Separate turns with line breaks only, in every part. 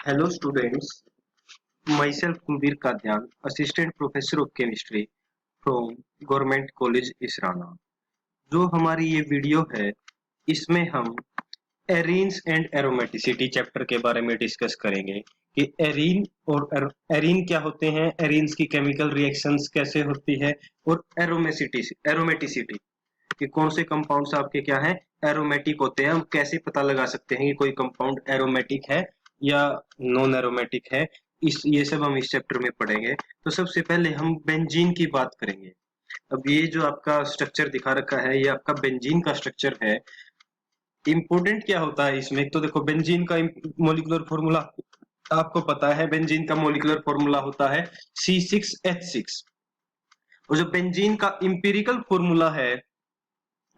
Hello students, myself Kulbir Kadyan, Assistant Professor of Chemistry from Government College Israna. जो हमारी ये video है इसमें हम एरीन्स एंड एरोमेटिसिटी चैप्टर के बारे में डिस्कस करेंगे कि एरीन और एरीन क्या होते हैं, एरीन्स की केमिकल रिएक्शंस कैसे होती है और एरोमेटिसिटी कि कौन से कंपाउंड्स आपके क्या हैं एरोमेटिक होते हैं। हम कैसे पता लगा सकते हैं कि कोई कंपाउंड एरोमेटिक है या नॉन एरोमेटिक है, इस ये सब हम इस चैप्टर में पढ़ेंगे। तो सबसे पहले हम बेंजीन की बात करेंगे। अब ये जो आपका स्ट्रक्चर दिखा रखा है ये आपका बेंजीन का स्ट्रक्चर है। इंपॉर्टेंट क्या होता है इसमें, तो देखो बेंजीन का मोलिकुलर फॉर्मूला आपको पता है। बेंजीन का मोलिकुलर फॉर्मूला होता है C6H6 और जो बेंजीन का इंपिरिकल फॉर्मूला है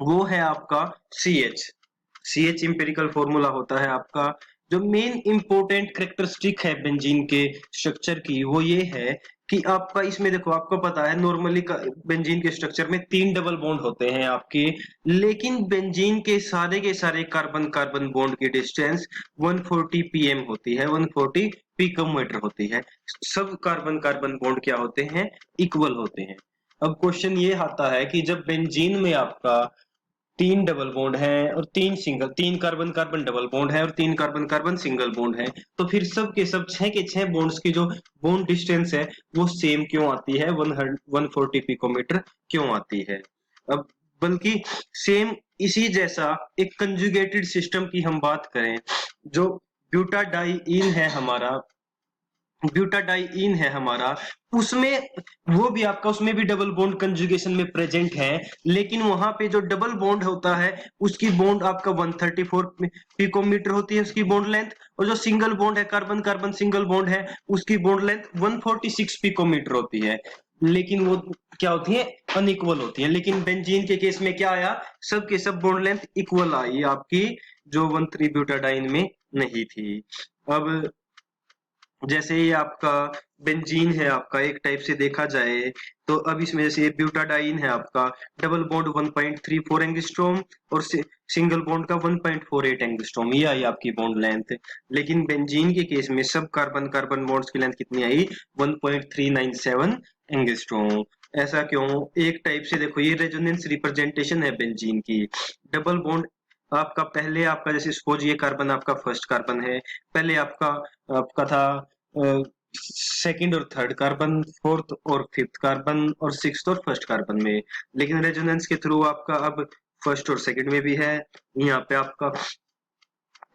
वो है आपका CH इंपेरिकल फॉर्मूला होता है आपका। जो मेन इंपोर्टेंट कैरेक्टरिस्टिक है बेंजीन के स्ट्रक्चर की वो ये है कि आपका इसमें देखो आपको पता है नॉर्मली बेंजीन के स्ट्रक्चर में 3 डबल बॉन्ड होते हैं आपके, लेकिन बेंजीन के सारे कार्बन कार्बन बॉन्ड की डिस्टेंस 140 pm होती है, 140 पिकोमीटर होती है। सब कार्बन कार्बन बॉन्ड क्या होते हैं, इक्वल होते हैं। अब क्वेश्चन ये आता है कि जब बेंजीन में आपका 3 डबल बॉन्ड है और 3 कार्बन कार्बन डबल बॉन्ड है और 3 कार्बन कार्बन सिंगल बॉन्ड है, तो फिर सब के सब 6 के 6 बॉन्ड्स की जो बॉन्ड डिस्टेंस है वो सेम क्यों आती है, 140 पिकोमीटर क्यों आती है। अब बल्कि सेम इसी जैसा एक कंजुगेटेड सिस्टम की हम बात करें, जो ब्यूटाडाइईन है हमारा, ब्यूटाडाइईन है हमारा, उसमें वो भी आपका उसमें भी डबल बॉन्ड कंजुगेशन में प्रेजेंट है, लेकिन वहां पे जो डबल बॉन्ड होता है उसकी बॉन्ड आपका 134 पिकोमीटर होती है उसकी बॉन्ड लेंथ, और जो सिंगल बॉन्ड है कार्बन कार्बन सिंगल बॉन्ड है उसकी बॉन्ड लेंथ 146 पिकोमीटर होती है। लेकिन वो क्या होती है, अनइक्वल होती है। लेकिन बेंजीन के केस में क्या आया, सब के सब बॉन्ड लेंथ इक्वल आई आपकी, जो 13 ब्यूटाडाइन में नहीं थी। अब जैसे ये आपका बेंजीन है आपका एक टाइप से देखा जाए, तो अब इसमें जैसे ये ब्यूटाडाइन है आपका, डबल बॉन्ड 1.34 एंगस्ट्रॉम और सिंगल बॉन्ड का 1.48 एंगस्ट्रॉम, ये आई आपकी बॉन्ड लेंथ। लेकिन बेंजीन के केस में सब कार्बन कार्बन बॉन्ड्स की लेंथ कितनी आई, 1.397 एंगस्ट्रॉम। ऐसा क्यों, एक टाइप से देखो ये रेजोनेंस रिप्रेजेंटेशन है बेंजीन की। डबल बॉन्ड आपका पहले आपका जैसे सपोज ये कार्बन आपका फर्स्ट कार्बन है, पहले आपका आपका था सेकंड और थर्ड कार्बन, फोर्थ और फिफ्थ कार्बन और सिक्स्थ और फर्स्ट कार्बन में, लेकिन रेजोनेंस के थ्रू आपका अब फर्स्ट और सेकंड में भी है, यहाँ पे आपका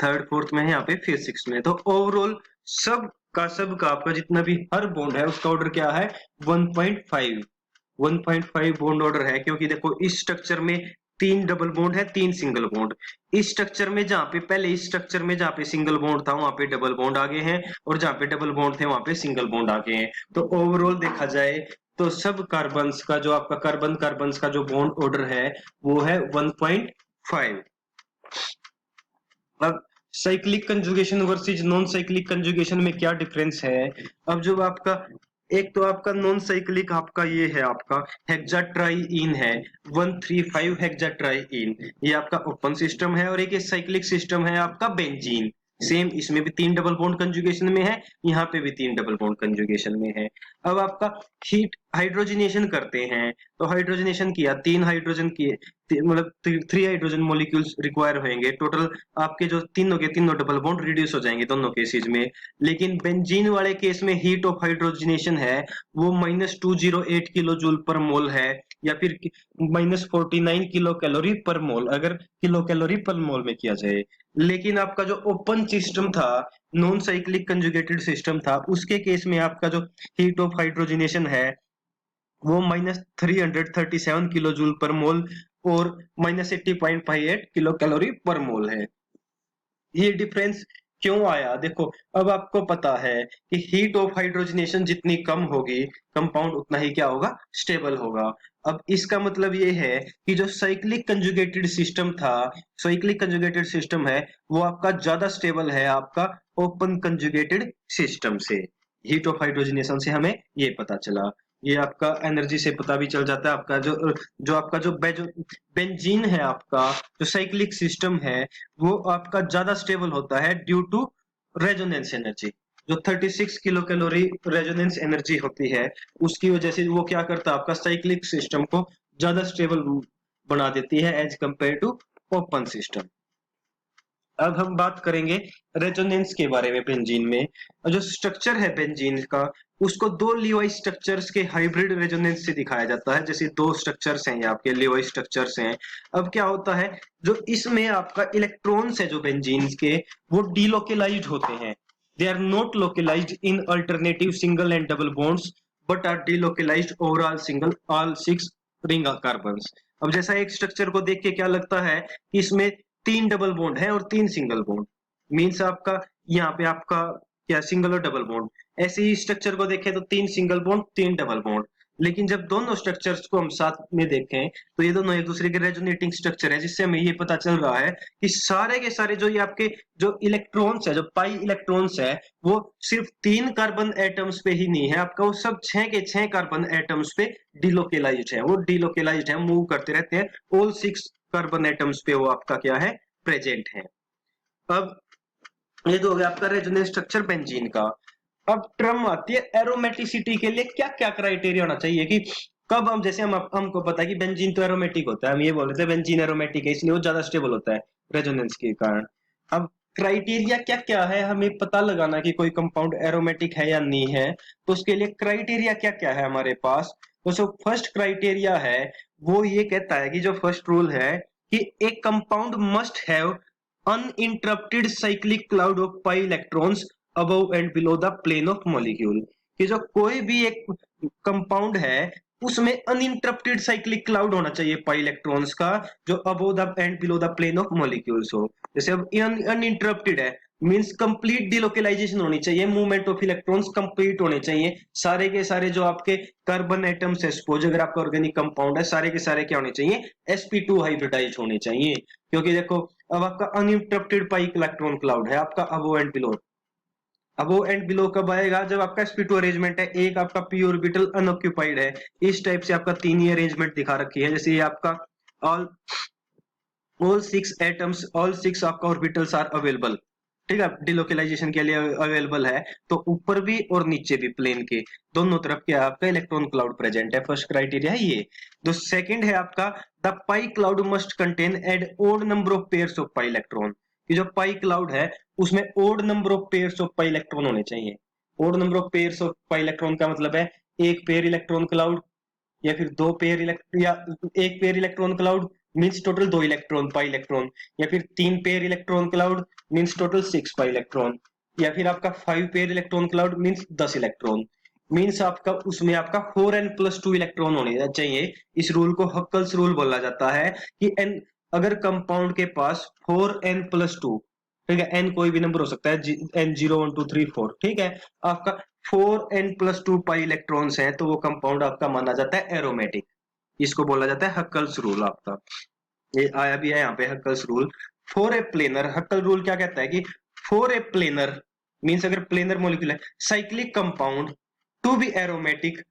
थर्ड फोर्थ में है, यहाँ पे फिर सिक्स में। तो ओवरऑल सब का आपका जितना भी हर बॉन्ड है उसका ऑर्डर क्या है, 1.5 बॉन्ड ऑर्डर है। क्योंकि देखो इस स्ट्रक्चर में 3 डबल बॉन्ड है 3 सिंगल बॉन्ड, इस स्ट्रक्चर में जहां पे पहले इस स्ट्रक्चर में जहां पे सिंगल बॉन्ड था वहां पे डबल बॉन्ड आ गए हैं, और जहां पे डबल बॉन्ड थे वहां पे सिंगल बॉन्ड आ गए हैं। तो ओवरऑल देखा जाए तो सब कार्बन्स का जो आपका कार्बन कार्बन्स का जो बॉन्ड ऑर्डर है वो है 1.5। अब cyclic conjugation versus non cyclic conjugation में क्या डिफरेंस है। अब जो आपका एक तो आपका नॉन साइक्लिक आपका ये है आपका हेक्साट्राइइन है, 135 हेक्साट्राइइन, ये आपका ओपन सिस्टम है। और एक ये साइक्लिक सिस्टम है आपका बेंजीन, सेम इसमें भी 3 डबल बॉन्ड कंजुगेशन में है, यहाँ पे भी 3 डबल बॉन्ड कंजुगेशन में है। अब आपका हीट हाइड्रोजनेशन करते हैं, तो हाइड्रोजनेशन किया 3 हाइड्रोजन किए, मतलब 3 हाइड्रोजन मॉलिक्यूल्स रिक्वायर होंगे टोटल, आपके जो तीनों के तीनों डबल बॉन्ड रिड्यूस हो जाएंगे दोनों केसेस में। लेकिन बेंजीन वाले केस में हीट ऑफ हाइड्रोजनेशन है वो -208 किलो जूल पर मोल है, या फिर -49 किलो कैलोरी पर मोल, अगर किलो कैलोरी पर मोल में किया जाए। लेकिन आपका जो ओपन सिस्टम था, नॉन साइक्लिक कंजुगेटेड सिस्टम था, उसके केस में आपका जो हीट ऑफ हाइड्रोजनेशन है वो -337 किलो जूल पर मोल और -80.58 किलो कैलोरी पर मोल है। ये डिफरेंस क्यों आया, देखो अब आपको पता है कि हीट ऑफ हाइड्रोजनेशन जितनी कम होगी कंपाउंड उतना ही क्या होगा, स्टेबल होगा। अब इसका मतलब ये है कि जो साइक्लिक कंजुगेटेड सिस्टम था, साइक्लिक कंजुगेटेड सिस्टम है वो आपका ज्यादा स्टेबल है आपका ओपन कंजुगेटेड सिस्टम से। हीट ऑफ हाइड्रोजनेशन से हमें ये पता चला। ये आपका एनर्जी से पता भी चल जाता है। आपका जो आपका जो बेंजीन है आपका जो साइक्लिक सिस्टम है वो आपका ज्यादा स्टेबल होता है ड्यू टू रेजोनेंस एनर्जी। जो 36 किलो कैलोरी रेजोनेंस एनर्जी होती है, उसकी वजह से वो क्या करता है, आपका साइक्लिक सिस्टम को ज्यादा स्टेबल बना देती है as compare to open system. अब हम बात करेंगे रेजोनेंस के बारे में बेंजीन में। और जो स्ट्रक्चर है बेंजीन का, उसको दो लीवाई स्ट्रक्चर्स के हाइब्रिड रेजोनेंस से दिखाया जाता है। जैसे दो स्ट्रक्चर्स हैं, यहाँ के लीवाई स्ट्रक्चर्स हैं। अब क्या होता है, जो इसमें आपका इलेक्ट्रॉन्स है जो बेंजीन के, वो डीलोकेलाइज्ड होते हैं। They are not localised in alternative single and double bonds but are delocalised overall single all 6 ring carbons. अब जैसा एक स्ट्रक्चर को देख के क्या लगता है कि इसमें 3 डबल बॉन्ड है और 3 सिंगल बॉन्ड, मीन्स आपका यहाँ पे आपका क्या सिंगल और डबल बॉन्ड। ऐसे ही स्ट्रक्चर को देखें तो 3 सिंगल बॉन्ड 3 डबल बॉन्ड। लेकिन जब दोनों स्ट्रक्चर्स को हम साथ में देखें तो ये दोनों एक दूसरे के रेजोनेटिंग स्ट्रक्चर है, जिससे हमें ये पता चल रहा है कि सारे के सारे जो ये आपके जो इलेक्ट्रॉन्स है, जो पाई इलेक्ट्रॉन्स है, वो सिर्फ 3 कार्बन एटम्स पे ही नहीं है, आपका वो सब 6 के 6 कार्बन एटम्स पे डिलोकेलाइज्ड है। वो डिलोकेलाइज्ड है, मूव करते रहते हैं, ऑल 6 कार्बन एटम्स पे वो आपका क्या है, प्रेजेंट है। अब ये तो हो गया आपका रेजोनेंस स्ट्रक्चर बेंजीन का। अब टर्म आती है एरोमेटिसिटी के लिए क्या क्या क्राइटेरिया होना चाहिए कि कब हम, जैसे हमको पता है कि बेंजीन तो एरोमेटिक होता है, हम ये बोल रहे थे बेंजीन एरोमेटिक है इसलिए वो ज्यादा स्टेबल होता है रेजोनेंस के कारण। अब क्राइटेरिया क्या क्या है, हमें पता लगाना कि कोई कंपाउंड एरोमेटिक है या नहीं है, तो उसके लिए क्राइटेरिया क्या क्या है हमारे पास। तो जो फर्स्ट क्राइटेरिया है वो ये कहता है कि जो फर्स्ट रूल है कि एक compound must have uninterrupted cyclic cloud of pi electrons above and below the plane of molecule। कि जो कोई भी एक कंपाउंड है उसमें अनइंटरप्टेड साइक्लिक क्लाउड होना चाहिए पाई इलेक्ट्रॉन्स का, जो above the and below the plane of molecules हो। जैसे अब अनइंटरप्टेड है मींस कंप्लीट डिलोकेलाइजेशन होनी चाहिए, मूवमेंट ऑफ इलेक्ट्रॉन्स कंप्लीट होने चाहिए, सारे के सारे जो आपके कार्बन एटम्स है, सपोज अगर आपका ऑर्गेनिक कंपाउंड है, सारे के सारे क्या होने चाहिए, sp2 हाइब्रिडाइज होने चाहिए। क्योंकि देखो अब आपका अनइंटरप्टेड पाई इलेक्ट्रॉन क्लाउड है आपका above and below. Above and below कब आएगा, जब आपका sp2 अरेंजमेंट है, एक आपका p ऑर्बिटल अनऑक्यूपाइड है, इस टाइप से आपका 3 ही अरेंजमेंट दिखा रखी है। जैसे ये आपका ऑल 6 एटम्स, ऑल 6 आपका ऑर्बिटल्स आर अवेलेबल, ठीक है, डिलोकेलाइजेशन के लिए अवेलेबल है, तो ऊपर भी और नीचे भी प्लेन के दोनों तरफ क्या आपका इलेक्ट्रॉन क्लाउड प्रेजेंट है। फर्स्ट क्राइटेरिया है ये। तो सेकंड है आपका the pi cloud must contain an odd number of pairs of pi electron. कि जो पाई क्लाउड है उसमें odd number of pairs of pi electron होने चाहिए। Odd number of pairs of pi electron का मतलब है एक पेयर इलेक्ट्रॉन क्लाउड, या फिर दो पेयर इलेक्ट्रॉन, या एक pair electron cloud means total 2 electron pi electron, या फिर 3 pair electron cloud means total 6 pi electron, या फिर आपका 5 pair electron cloud means 10 electron. Means आपका उसमें आपका 4n+2 इलेक्ट्रॉन होने चाहिए। इस रूल को हक्कल्स रूल बोला जाता है कि n, अगर कंपाउंड के पास 4n+2, ठीक है, n कोई भी नंबर हो सकता है, n 0 1 2 3 4, ठीक है, आपका 4n+2 पाई इलेक्ट्रॉन्स हैं तो वो कंपाउंड आपका माना जाता है एरोमेटिक। इसको बोला जाता है हक्कल्स रूल आपका। ये आया भी है यहाँ पे Huckel's rule. For a planar, Huckel rule क्या कहता है कि फॉर ए प्लेनर मींस अगर प्लेनर मॉलिक्यूल है cyclic compound to be aromatic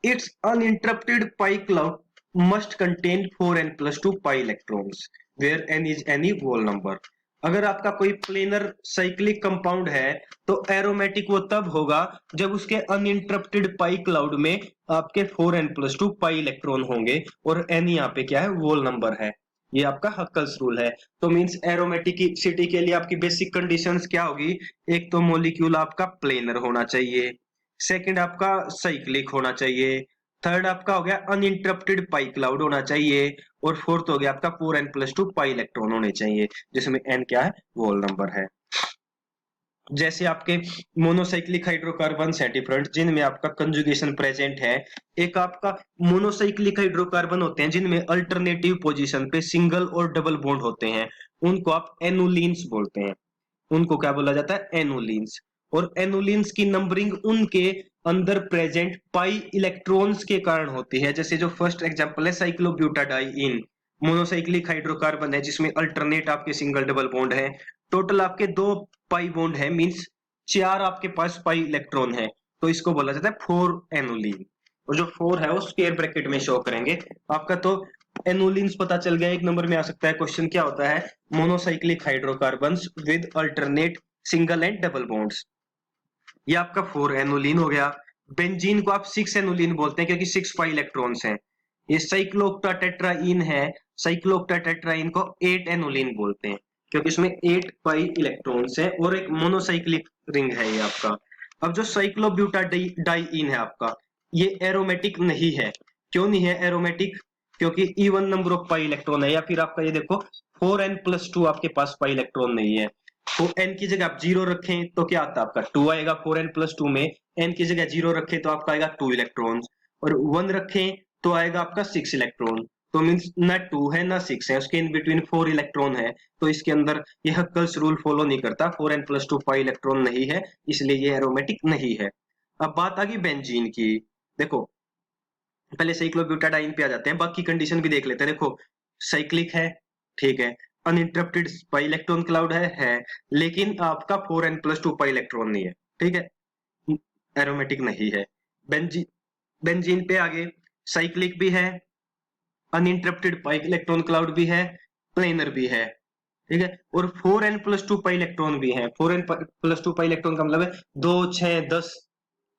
it's uninterrupted pi cloud must contain 4n+2 pi electrons where n is any whole number. अगर आपका कोई planar cyclic compound है तो एरोमेटिक वो तब होगा जब उसके अनइंटरप्टेड पाई क्लाउड में आपके 4n+2 पाई इलेक्ट्रॉन होंगे और n यहाँ पे क्या है, होल नंबर है। ये आपका हक्कल्स रूल है। तो मींस एरोमेटिसिटी के लिए आपकी बेसिक कंडीशंस क्या होगी, एक तो मॉलिक्यूल आपका प्लेनर होना चाहिए, सेकंड आपका साइक्लिक होना चाहिए, थर्ड आपका हो गया अनइंटरप्टेड पाई क्लाउड होना चाहिए, और फोर्थ हो गया आपका 4n+2 पाई इलेक्ट्रॉन होने चाहिए, जिसमें n क्या है, होल नंबर है। जैसे आपके मोनोसाइक्लिक हाइड्रोकार्बन है डिफरेंट, जिनमें आपका कंजुगेशन प्रेजेंट है। एक आपका मोनोसाइक्लिक हाइड्रोकार्बन होते हैं जिनमें अल्टरनेटिव पोजीशन पे सिंगल और डबल बॉन्ड होते हैं, उनको आप एनुलिन्स बोलते हैं। उनको क्या बोला जाता है, एनुलिन्स। और एनुलिन्स की नंबरिंग उनके अंदर प्रेजेंट पाई इलेक्ट्रॉन्स के कारण होती है। जैसे जो फर्स्ट एग्जांपल है साइक्लोब्यूटाडाइइन, मोनोसाइक्लिक हाइड्रोकार्बन है जिसमें अल्टरनेट आपके सिंगल डबल बॉन्ड है, टोटल आपके 2 पाई बॉन्ड है, मींस 4 आपके पास पाई इलेक्ट्रॉन है, तो इसको बोला जाता है 4 एनुलिन। और जो 4 है वो स्क्वायर ब्रैकेट में शो करेंगे आपका। तो एनुलिन्स पता चल गया, एक नंबर में आ सकता है क्वेश्चन क्या होता है, monocyclic hydrocarbons with alternate single and double bonds. ये आपका 4 एनोलिन हो गया। बेंजीन को आप 6 एनोलिन बोलते हैं क्योंकि 6 पाई इलेक्ट्रॉन्स हैं। ये साइक्लोक्टाटेट्राइन है, साइक्लोक्टाटेट्राइन को 8 एनोलिन बोलते हैं क्योंकि इसमें 8 पाई इलेक्ट्रॉन्स हैं और एक मोनोसाइक्लिक रिंग है ये आपका। अब जो साइक्लोब्यूटाडाइइन है आपका, ये एरोमेटिक नहीं है। क्यों नहीं है एरोमेटिक? क्योंकि even number of pi electron है, या फिर आपका ये देखो 4n+2 आपके पास पाई इलेक्ट्रॉन नहीं है। तो n की जगह आप 0 रखें तो क्या आता है आपका 2 आएगा। 4n+2 में n की जगह 0 रखें तो आपका आएगा 2 इलेक्ट्रॉन, और 1 रखें तो आएगा आपका 6 इलेक्ट्रॉन। तो मीन्स ना 2 है ना 6 है, उसके इन बिटवीन 4 इलेक्ट्रॉन है। तो इसके अंदर ये हक्कल्स रूल फॉलो नहीं करता, 4n+2 पाई इलेक्ट्रॉन नहीं है, इसलिए ये एरोमेटिक नहीं है। अब बात आ गई बेंजीन की। देखो पहले साइक्लोब्यूटाडाइन पे आ जाते हैं, बाकी कंडीशन भी देख लेते हैं। देखो साइक्लिक है, ठीक है, अनइंटरप्टेड पाई इलेक्ट्रॉन क्लाउड है, लेकिन आपका 4n+2 पाई इलेक्ट्रॉन नहीं है, ठीक है, एरोमेटिक नहीं है। बेंजी बेंजीन पे आगे साइक्लिक भी है, अनइंटरप्टेड पाई इलेक्ट्रॉन क्लाउड भी है, प्लेनर भी है, ठीक है, और 4n+2 पाई इलेक्ट्रॉन भी है। 4n+2 पाई इलेक्ट्रॉन का मतलब है 2, 6, 10,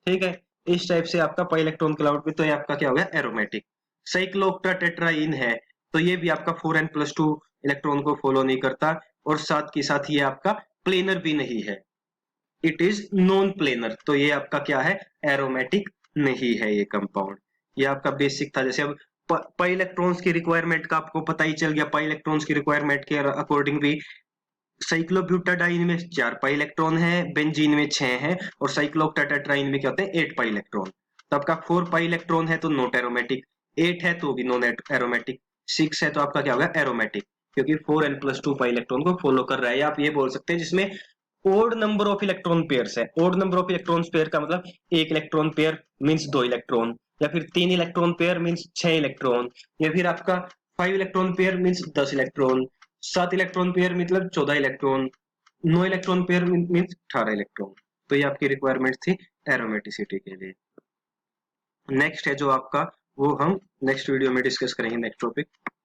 ठीक है, इस टाइप से आपका पाई इलेक्ट्रॉन क्लाउड भी, तो ये आपका क्या हो गया एरोमेटिक। साइक्लोक्टाटेट्राइन है तो ये भी आपका 4n+2 इलेक्ट्रॉन को फॉलो नहीं करता, और साथ के साथ ये आपका प्लेनर भी नहीं है, इट इज नॉन प्लेनर। तो ये आपका क्या है एरोमेटिक नहीं है ये कंपाउंड। ये आपका बेसिक था। जैसे अब पाई इलेक्ट्रॉन्स की रिक्वायरमेंट का आपको पता ही चल गया, पाई इलेक्ट्रॉन्स की रिक्वायरमेंट के अकॉर्डिंग भी साइक्लोब्यूटाडाइन में 4 पाई इलेक्ट्रॉन है, बेंजीन में 6 है, और साइक्लोक्टाटेट्राइन में क्या होते हैं 8 पाई इलेक्ट्रॉन। तो आपका 4 पाई इलेक्ट्रॉन है तो नॉट एरोमेटिक, 8 है तो भी नॉन एरोमेटिक, 6 है तो आपका क्या होगा एरोमेटिक, क्योंकि 4n+2 पाई इलेक्ट्रॉन को फॉलो कर रहा है। या आप ये बोल सकते हैं जिसमें odd number of electron pairs है। Odd number of electron pair का मतलब एक इलेक्ट्रॉन पेयर मींस 2 इलेक्ट्रॉन, या फिर 3 इलेक्ट्रॉन पेयर मींस 6 इलेक्ट्रॉन, या फिर आपका 5 electron pair means 10 electron, 7 electron pair मतलब 14 electron, 9 electron pair means 18 electron. तो ये आपकी रिक्वायरमेंट थी एरोमेटिसिटी के लिए। नेक्स्ट है जो आपका, वो हम नेक्स्ट वीडियो में डिस्कस करेंगे नेक्स्ट टॉपिक।